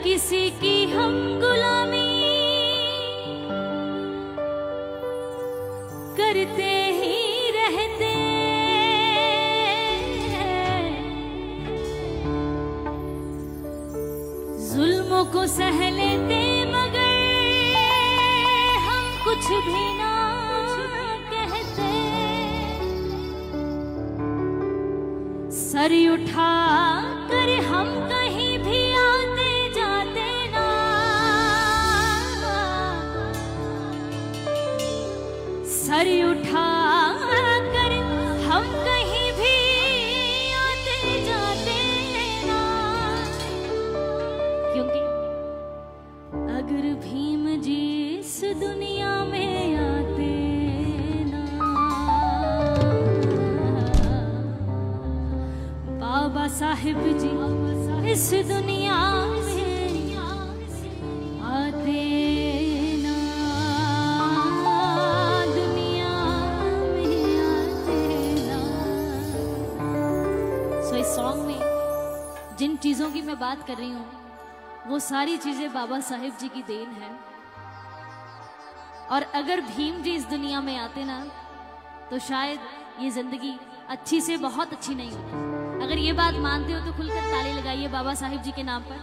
किसी की हम गुलामी करते ही रहते, जुल्मों को सह लेते मगर हम कुछ भी ना कहते। सर उठा कर हम कहीं भी आते जाते ना, सर उठा कर हम कहीं भी आते जाते ना। क्योंकि अगर भीम जी इस दुनिया में आते ना, बाबा साहिब जी इस दुनिया में आते ना, दुनिया में आते ना। सो इस सॉन्ग में जिन चीजों की मैं बात कर रही हूँ वो सारी चीजें बाबा साहिब जी की देन है। और अगर भीम जी इस दुनिया में आते ना तो शायद ये जिंदगी अच्छी से बहुत अच्छी नहीं होती। अगर ये बात मानते हो तो खुलकर ताली लगाइए बाबा साहिब जी के नाम पर।